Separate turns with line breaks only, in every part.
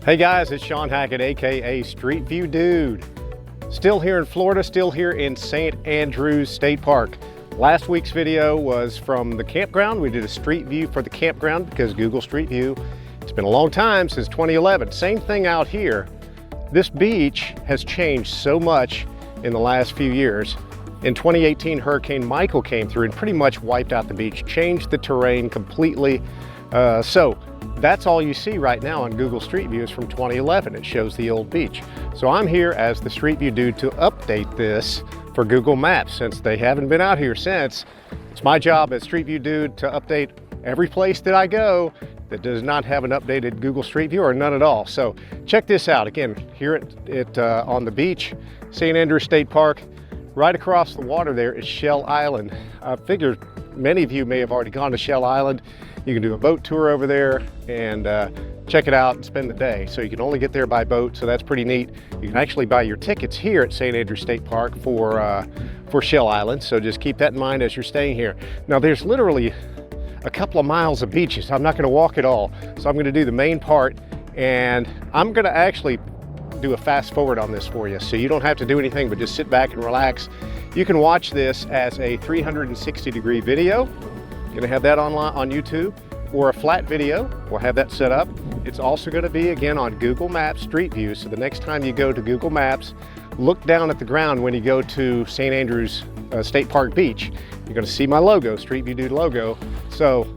Hey guys, it's Sean Hackett, aka Street View Dude. Still here in Florida, still here in St. Andrews State Park. Last week's video was from the campground. We did a street view for the campground because Google Street View. It's been a long time, since 2011. Same thing out here. This beach has changed so much in the last few years. In 2018, Hurricane Michael came through and pretty much wiped out the beach, changed the terrain completely. So that's all you see right now on Google Street View is from 2011. It shows the old beach. So I'm here as the Street View Dude to update this for Google Maps since they haven't been out here since. It's my job as Street View Dude to update every place that I go that does not have an updated Google Street View or none at all. So check this out. Again, here on the beach, St. Andrews State Park. Right across the water there is Shell Island. I figured many of you may have already gone to Shell Island. You can do a boat tour over there and check it out and spend the day. So you can only get there by boat, so that's pretty neat. You can actually buy your tickets here at St. Andrews State Park for Shell Island, so just keep that in mind as you're staying here. Now there's literally a couple of miles of beaches. I'm not gonna walk it all, so I'm gonna do the main part, and I'm gonna actually do a fast forward on this for you, so you don't have to do anything but just sit back and relax. You can watch this as a 360-degree video. Gonna have that online on YouTube, or a flat video. We'll have that set up. It's also gonna be, again, on Google Maps Street View. So the next time you go to Google Maps, look down at the ground when you go to St. Andrews State Park Beach. You're gonna see my logo, Street View Dude logo. So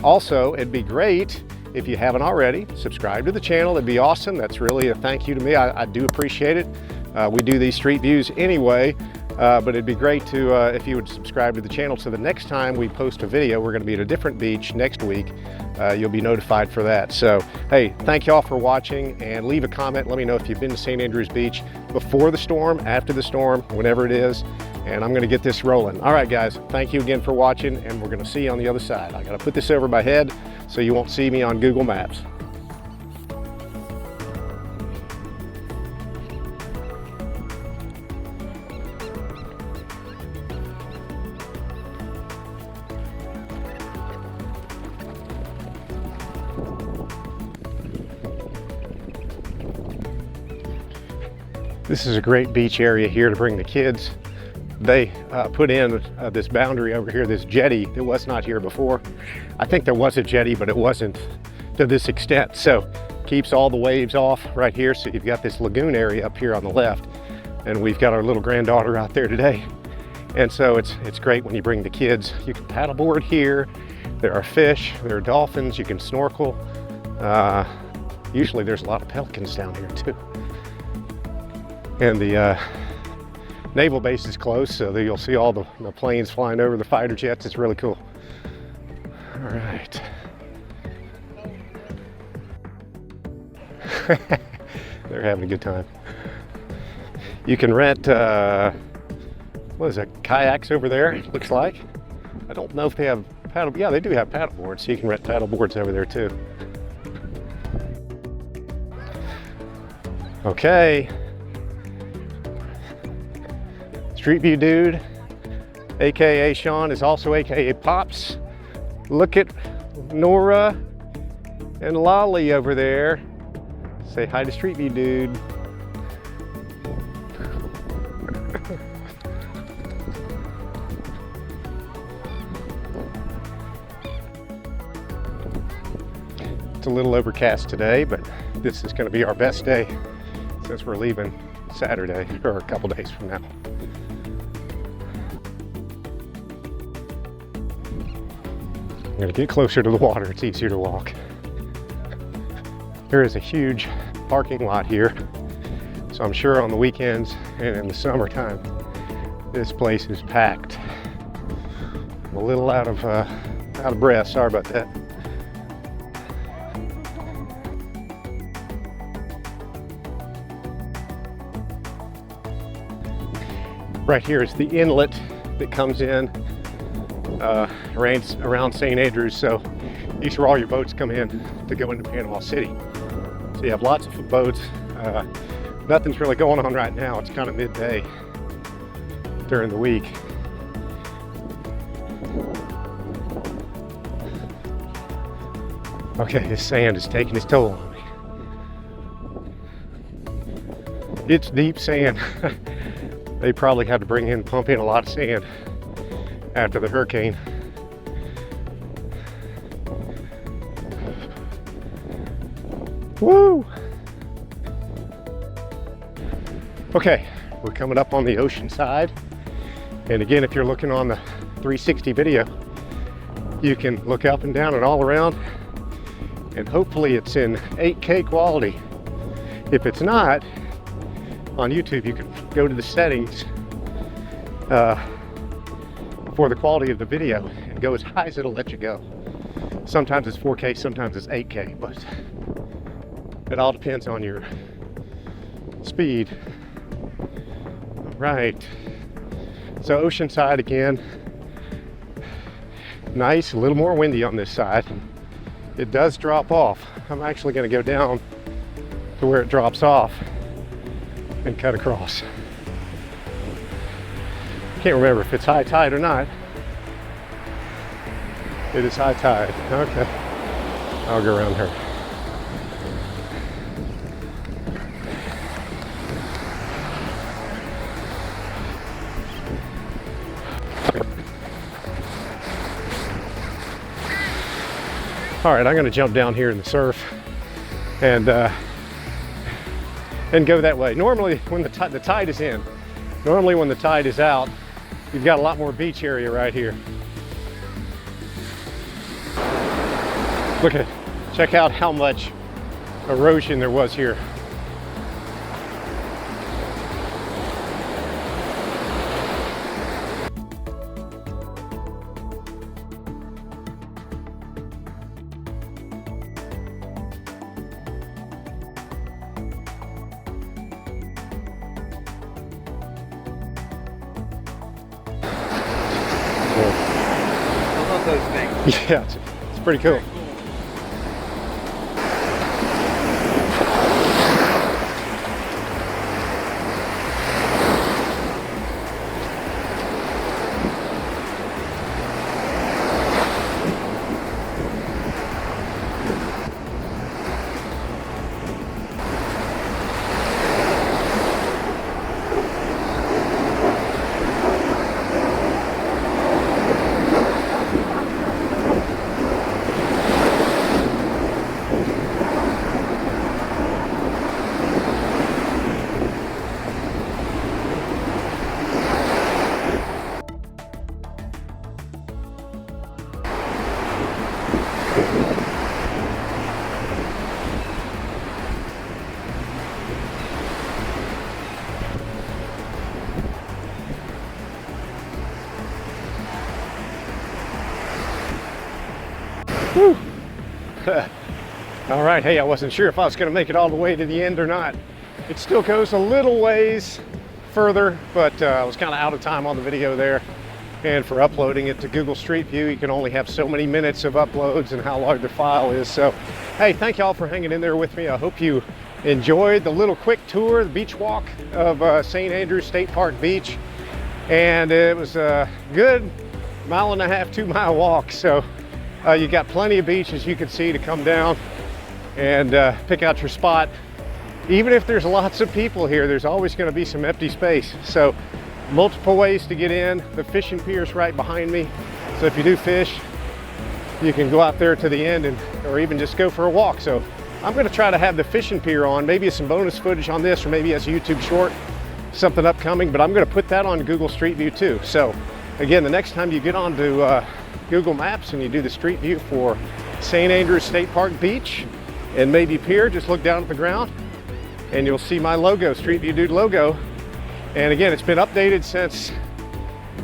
also, it'd be great if you haven't already, subscribe to the channel. It'd be awesome. That's really a thank you to me. I do appreciate it. We do these street views anyway. But it'd be great to if you would subscribe to the channel, so the next time we post a video, we're going to be at a different beach next week. You'll be notified for that. So hey, thank you all for watching, and leave a comment. Let me know if you've been to St. Andrews Beach before the storm, after the storm, whenever it is, and I'm going to get this rolling. All right guys, thank you again for watching, and we're going to see you on the other side. I got to put this over my head so you won't see me on Google Maps. This is a great beach area here to bring the kids. They put in this boundary over here, this jetty that was not here before. I think there was a jetty, but it wasn't to this extent. So keeps all the waves off right here. So you've got this lagoon area up here on the left, and we've got our little granddaughter out there today. And so it's great when you bring the kids. You can paddleboard here. There are fish, there are dolphins, you can snorkel. Usually there's a lot of pelicans down here too. And the naval base is close, so you'll see all the planes flying over, the fighter jets. It's really cool. All right. They're having a good time. You can rent, what is that, kayaks over there, it looks like. I don't know if they have paddle, yeah, they do have paddle boards, so you can rent paddle boards over there too. Okay. Street View Dude, aka Sean, is also aka Pops. Look at Nora and Lolly over there. Say hi to Street View Dude. It's a little overcast today, but this is going to be our best day since we're leaving Saturday, or a couple days from now. I'm gonna get closer to the water, it's easier to walk. There is a huge parking lot here, so I'm sure on the weekends and in the summertime, this place is packed. I'm a little out of breath, sorry about that. Right here is the inlet that comes in around St. Andrews, so these are all your boats come in to go into Panama City. So you have lots of boats. Nothing's really going on right now. It's kind of midday during the week. Okay, this sand is taking its toll on me. It's deep sand. They probably had to pump in a lot of sand after the hurricane. Woo! Okay, we're coming up on the ocean side. And again, if you're looking on the 360 video, you can look up and down and all around, and hopefully it's in 8K quality. If it's not, on YouTube, you can go to the settings for the quality of the video and go as high as it'll let you go. Sometimes it's 4K, sometimes it's 8K, but it all depends on your speed. All right, so oceanside again. Nice, a little more windy on this side. It does drop off. I'm actually going to go down to where it drops off and cut across. Can't remember if it's high tide or not. It is high tide. Okay, I'll go around her. All right, I'm going to jump down here in the surf and go that way. Normally, when the tide is in, normally when the tide is out, you've got a lot more beach area right here. Check out how much erosion there was here.
I love those things.
Yeah, it's pretty cool. Whew. All right, hey, I wasn't sure if I was going to make it all the way to the end or not. It still goes a little ways further, but I was kind of out of time on the video there. And for uploading it to Google Street View, you can only have so many minutes of uploads and how large the file is. So, hey, thank y'all for hanging in there with me. I hope you enjoyed the little quick tour, the beach walk of St. Andrews State Park Beach. And it was a good 1.5 to 2 mile walk. So you got plenty of beaches you can see to come down and pick out your spot. Even if there's lots of people here, there's always going to be some empty space. So multiple ways to get in. The fishing pier is right behind me. So if you do fish, you can go out there to the end or even just go for a walk. So I'm going to try to have the fishing pier on, maybe some bonus footage on this, or maybe as a YouTube short, something upcoming, but I'm going to put that on Google Street View too. So again, the next time you get onto Google Maps and you do the Street View for St. Andrews State Park Beach and maybe pier, just look down at the ground and you'll see my logo, Street View Dude logo. And again, it's been updated since,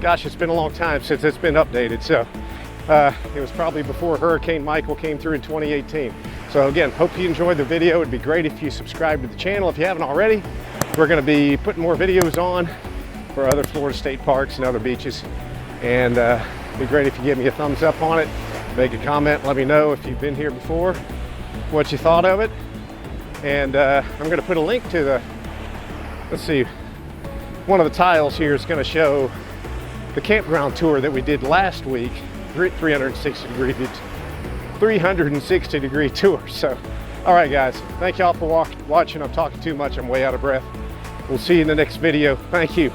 gosh, it's been a long time since it's been updated. So it was probably before Hurricane Michael came through in 2018. So again, hope you enjoyed the video. It'd be great if you subscribe to the channel if you haven't already. We're going to be putting more videos on for other Florida state parks and other beaches. And it'd be great if you give me a thumbs up on it, make a comment, let me know if you've been here before, what you thought of it. And I'm going to put a link to the, let's see, one of the tiles here is going to show the campground tour that we did last week, 360 degree tour. So, all right guys, thank y'all for watching. I'm talking too much, I'm way out of breath. We'll see you in the next video. Thank you.